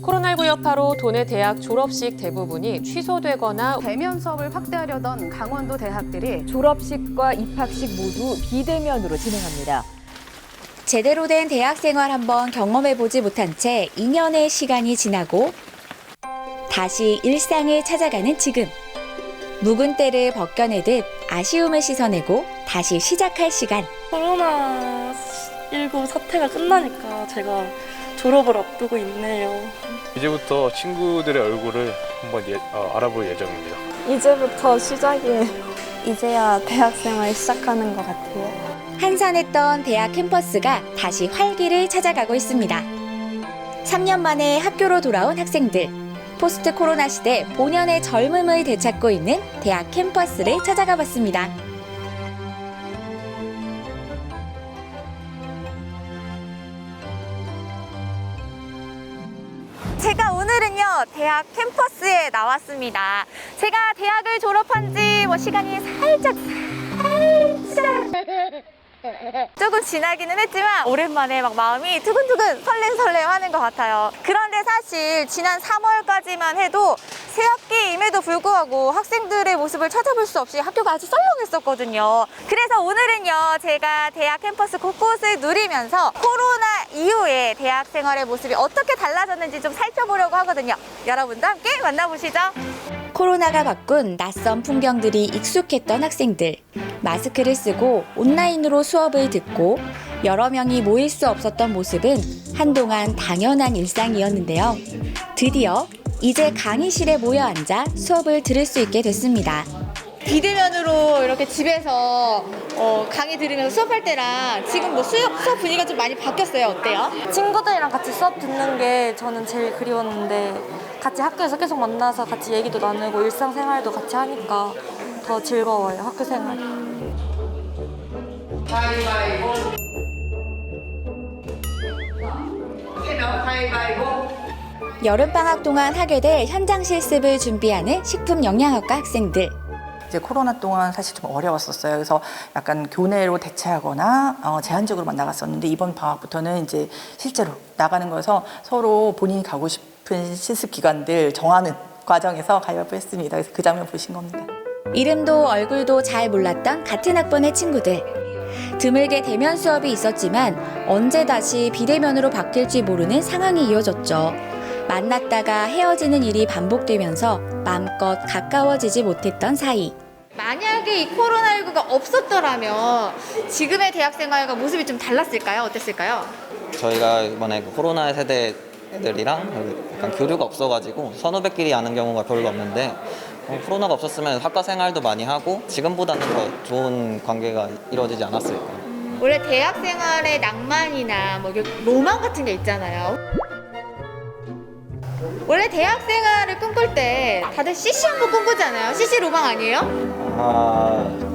코로나19 여파로 도내 대학 졸업식 대부분이 취소되거나 대면 수업을 확대하려던 강원도 대학들이 졸업식과 입학식 모두 비대면으로 진행합니다. 제대로 된 대학 생활 한번 경험해보지 못한 채 2년의 시간이 지나고 다시 일상을 찾아가는 지금. 묵은 때를 벗겨내듯 아쉬움을 씻어내고 다시 시작할 시간. 코로나19 사태가 끝나니까 제가 졸업을 앞두고 있네요. 이제부터 친구들의 얼굴을 한번 알아볼 예정입니다. 이제부터 시작이에요. 이제야 대학생활 시작하는 것 같아요. 한산했던 대학 캠퍼스가 다시 활기를 찾아가고 있습니다. 3년 만에 학교로 돌아온 학생들. 포스트 코로나 시대 본연의 젊음을 되찾고 있는 대학 캠퍼스를 찾아가 봤습니다. 제가 오늘은요 대학 캠퍼스에 나왔습니다. 제가 대학을 졸업한 지 시간이 살짝 조금 지나기는 했지만 오랜만에 막 마음이 두근두근 설렘설렘 하는 것 같아요. 그런데 사실 지난 3월까지만 해도 새학기임에도 불구하고 학생들의 모습을 찾아볼 수 없이 학교가 아주 썰렁했었거든요. 그래서 오늘은요 제가 대학 캠퍼스 곳곳을 누리면서 코로나 이후에 대학 생활의 모습이 어떻게 달라졌는지 좀 살펴보려고 하거든요. 여러분도 함께 만나보시죠. 코로나가 바꾼 낯선 풍경들이 익숙했던 학생들. 마스크를 쓰고 온라인으로 수업을 듣고 여러 명이 모일 수 없었던 모습은 한동안 당연한 일상이었는데요. 드디어 이제 강의실에 모여 앉아 수업을 들을 수 있게 됐습니다. 비대면으로 이렇게 집에서 강의 들으면서 수업할 때랑 지금 수업 분위기가 좀 많이 바뀌었어요. 어때요? 친구들이랑 같이 수업 듣는 게 저는 제일 그리웠는데 같이 학교에서 계속 만나서 같이 얘기도 나누고 일상생활도 같이 하니까 더 즐거워요, 학교 생활. 여름방학 동안 하게 될 현장 실습을 준비하는 식품영양학과 학생들. 이제 코로나 동안 사실 좀 어려웠었어요. 그래서 약간 교내로 대체하거나 제한적으로만 나갔었는데 이번 방학부터는 이제 실제로 나가는 거여서 서로 본인이 가고 싶은 실습 기관들 정하는 과정에서 가위바위보했습니다. 그래서 그 장면 보신 겁니다. 이름도 얼굴도 잘 몰랐던 같은 학번의 친구들. 드물게 대면 수업이 있었지만 언제 다시 비대면으로 바뀔지 모르는 상황이 이어졌죠. 만났다가 헤어지는 일이 반복되면서 마음껏 가까워지지 못했던 사이. 만약에 이 코로나19가 없었더라면 지금의 대학생활과 모습이 좀 달랐을까요? 어땠을까요? 저희가 이번에 코로나 세대 애들이랑 약간 교류가 없어가지고 선후배끼리 아는 경우가 별로 없는데 코로나가 없었으면 학과 생활도 많이 하고 지금보다는 더 좋은 관계가 이루어지지 않았을까. 원래 대학생활의 낭만이나 로망 같은 게 있잖아요. 원래 대학생활을 꿈꿀 때 다들 CC 한번 꿈꾸잖아요. CC 로망 아니에요?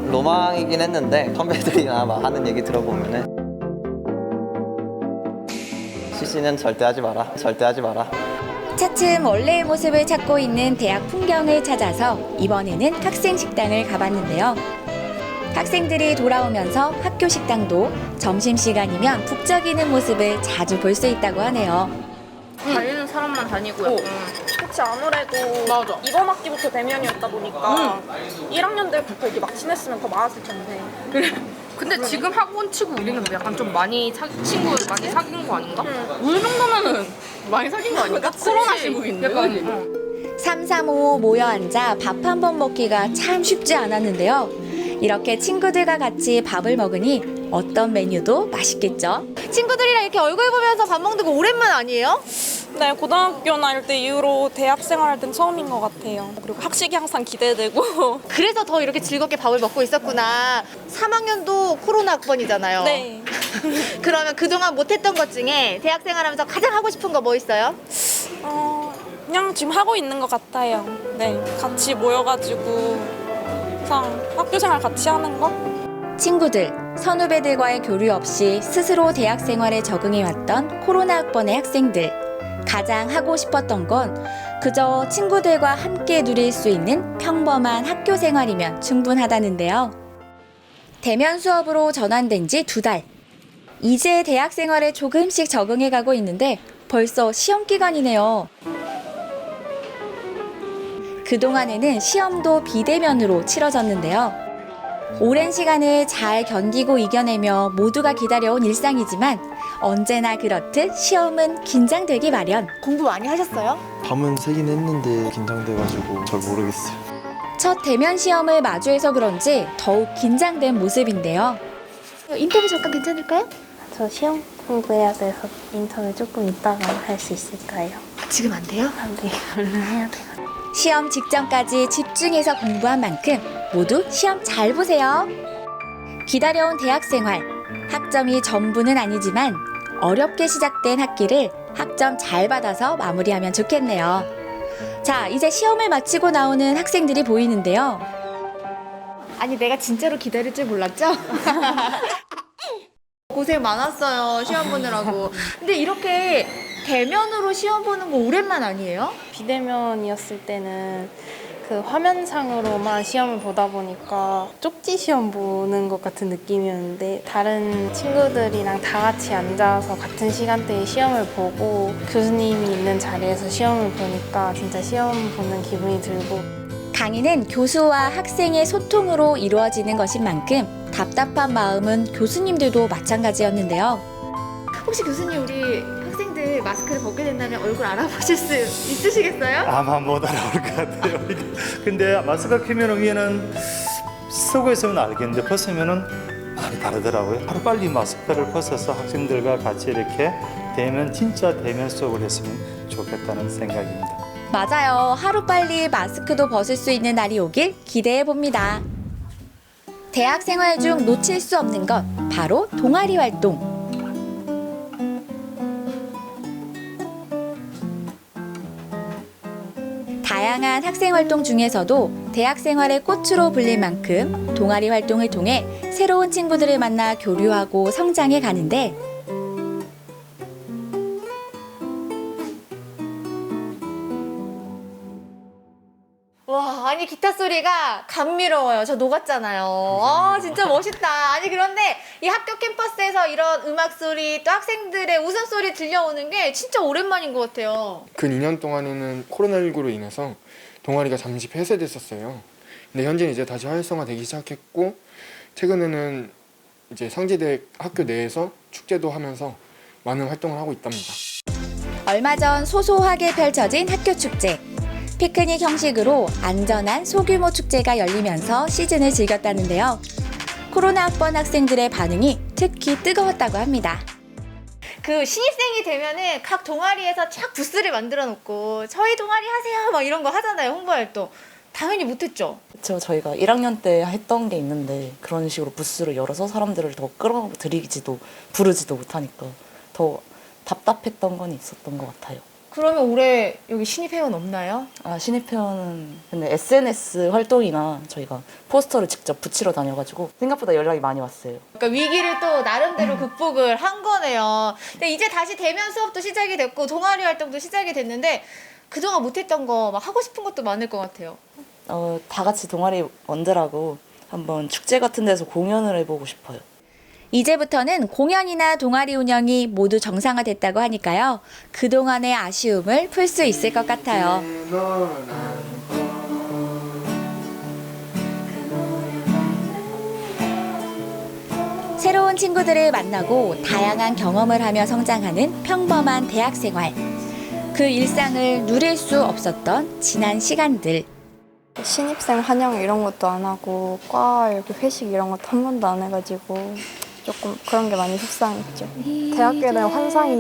로망이긴 했는데 선배들이나 막 하는 얘기 들어보면은 CC는 절대 하지 마라. 절대 하지 마라. 차츰 원래의 모습을 찾고 있는 대학 풍경을 찾아서 이번에는 학생 식당을 가봤는데요. 학생들이 돌아오면서 학교 식당도 점심시간이면 북적이는 모습을 자주 볼 수 있다고 하네요. 다니는 사람만 다니고요. 그렇지 아무래도 맞아. 이번 학기부터 대면이었다 보니까 1학년들부터 이렇게 막 친했으면 더 많았을 텐데. 그래. 근데 지금 학원 치고 우리는 약간 좀 많이 친구를 많이 사귄 거 아닌가? 우리 정도면은 많이 사귄 거 아닌가? 코로나 시국인데. 335 모여 앉아 밥 한 번 먹기가 참 쉽지 않았는데요. 이렇게 친구들과 같이 밥을 먹으니 어떤 메뉴도 맛있겠죠. 친구들이랑 이렇게 얼굴 보면서 밥 먹는 거 오랜만 아니에요? 네, 고등학교나 이럴 때 이후로 대학 생활할 땐 처음인 것 같아요. 그리고 학식이 항상 기대되고. 그래서 더 이렇게 즐겁게 밥을 먹고 있었구나. 3학년도 코로나 학번이잖아요. 네. 그러면 그동안 못했던 것 중에 대학 생활하면서 가장 하고 싶은 거 뭐 있어요? 그냥 지금 하고 있는 것 같아요. 네, 같이 모여가지고 그냥 학교 생활 같이 하는 거? 친구들, 선후배들과의 교류 없이 스스로 대학 생활에 적응해왔던 코로나 학번의 학생들. 가장 하고 싶었던 건 그저 친구들과 함께 누릴 수 있는 평범한 학교 생활이면 충분하다는데요. 대면 수업으로 전환된 지 2달. 이제 대학 생활에 조금씩 적응해가고 있는데 벌써 시험 기간이네요. 그동안에는 시험도 비대면으로 치러졌는데요. 오랜 시간을 잘 견디고 이겨내며 모두가 기다려온 일상이지만 언제나 그렇듯 시험은 긴장되기 마련. 공부 많이 하셨어요? 밤은 새긴 했는데 긴장돼가지고 잘 모르겠어요. 첫 대면 시험을 마주해서 그런지 더욱 긴장된 모습인데요. 인터뷰 잠깐 괜찮을까요? 저 시험 공부해야 돼서 인터뷰 조금 이따가 할 수 있을까요? 지금 안 돼요? 네, 얼른 해야 돼요. 시험 직전까지 집중해서 공부한 만큼 모두 시험 잘 보세요. 기다려온 대학 생활. 학점이 전부는 아니지만 어렵게 시작된 학기를 학점 잘 받아서 마무리하면 좋겠네요. 자, 이제 시험을 마치고 나오는 학생들이 보이는데요. 아니 내가 진짜로 기다릴 줄 몰랐죠? 고생 많았어요 시험 보느라고. 근데 이렇게 대면으로 시험 보는 거 오랜만 아니에요? 비대면이었을 때는 그 화면상으로만 시험을 보다 보니까 쪽지 시험 보는 것 같은 느낌이었는데 다른 친구들이랑 다 같이 앉아서 같은 시간대에 시험을 보고 교수님이 있는 자리에서 시험을 보니까 진짜 시험 보는 기분이 들고 강의는 교수와 학생의 소통으로 이루어지는 것인 만큼 답답한 마음은 교수님들도 마찬가지였는데요. 혹시 교수님 우리 학생들 마스크를 벗게 된다면 얼굴 알아보실 수 있으시겠어요? 아마 못 알아볼 것 같아요. 근데 마스크 끼면 위에는 쓰고 있으면 알겠는데 벗으면은 많이 다르더라고요. 하루빨리 마스크를 벗어서 학생들과 같이 이렇게 진짜 대면 수업을 했으면 좋겠다는 생각입니다. 맞아요. 하루빨리 마스크도 벗을 수 있는 날이 오길 기대해 봅니다. 대학 생활 중 놓칠 수 없는 것 바로 동아리 활동. 다양한 학생 활동 중에서도 대학 생활의 꽃으로 불릴 만큼 동아리 활동을 통해 새로운 친구들을 만나 교류하고 성장해 가는데 와, 아니 기타 소리가 감미로워요. 저 녹았잖아요. 아, 진짜 멋있다. 아니 그런데 이 학교 캠퍼스에서 이런 음악 소리 또 학생들의 웃음소리 들려오는 게 진짜 오랜만인 것 같아요. 근 2년 동안에는 코로나19로 인해서 동아리가 잠시 폐쇄됐었어요. 근데 현재는 이제 다시 활성화되기 시작했고 최근에는 이제 성지대 학교 내에서 축제도 하면서 많은 활동을 하고 있답니다. 얼마 전 소소하게 펼쳐진 학교 축제. 피크닉 형식으로 안전한 소규모 축제가 열리면서 시즌을 즐겼다는데요. 코로나 학번 학생들의 반응이 특히 뜨거웠다고 합니다. 그 신입생이 되면은 각 동아리에서 쫙 부스를 만들어 놓고 저희 동아리 하세요 막 이런 거 하잖아요. 홍보활동. 당연히 못했죠. 그렇죠. 저희가 1학년 때 했던 게 있는데 그런 식으로 부스를 열어서 사람들을 더 끌어들이지도 부르지도 못하니까 더 답답했던 건 있었던 것 같아요. 그러면 올해 여기 신입회원 없나요? 아, 신입회원은 근데 SNS 활동이나 저희가 포스터를 직접 붙이러 다녀가지고 생각보다 연락이 많이 왔어요. 그러니까 위기를 또 나름대로 극복을 한 거네요. 근데 이제 다시 대면 수업도 시작이 됐고 동아리 활동도 시작이 됐는데 그동안 못했던 거 막 하고 싶은 것도 많을 것 같아요. 다 같이 동아리 원들하고 한번 축제 같은 데서 공연을 해보고 싶어요. 이제부터는 공연이나 동아리 운영이 모두 정상화됐다고 하니까요. 그동안의 아쉬움을 풀 수 있을 것 같아요. 새로운 친구들을 만나고 다양한 경험을 하며 성장하는 평범한 대학 생활. 그 일상을 누릴 수 없었던 지난 시간들. 신입생 환영 이런 것도 안 하고 과 이렇게 회식 이런 것도 한 번도 안 해가지고 조금 그런 게 많이 속상했죠. 대학교에 대한 환상이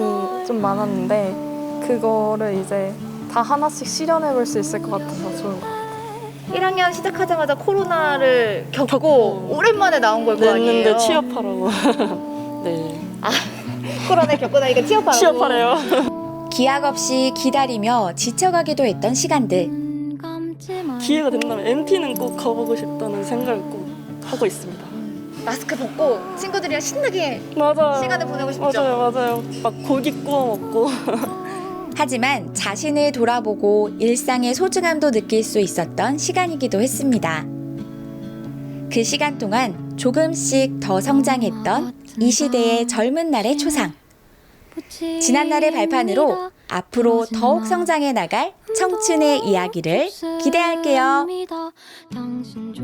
좀 많았는데 그거를 이제 다 하나씩 실현해 볼 수 있을 것 같아서 좋은 것 같아요. 1학년 시작하자마자 코로나를 겪고 오랜만에 나온 걸 거 아니에요? 냈는데 취업하라고. 네. 아, 코로나 겪고 나니까 취업하라고? 취업하래요. 기약 없이 기다리며 지쳐가기도 했던 시간들. 기회가 된다면 MT는 꼭 가보고 싶다는 생각을 꼭 하고 있습니다. 마스크 벗고 친구들이랑 신나게 맞아요. 시간을 보내고 싶죠? 맞아요. 막 고기 구워 먹고. 하지만 자신을 돌아보고 일상의 소중함도 느낄 수 있었던 시간이기도 했습니다. 그 시간 동안 조금씩 더 성장했던 이 시대의 젊은 날의 초상. 지난날의 발판으로 앞으로 더욱 성장해 나갈 청춘의 이야기를 기대할게요. 당신 줘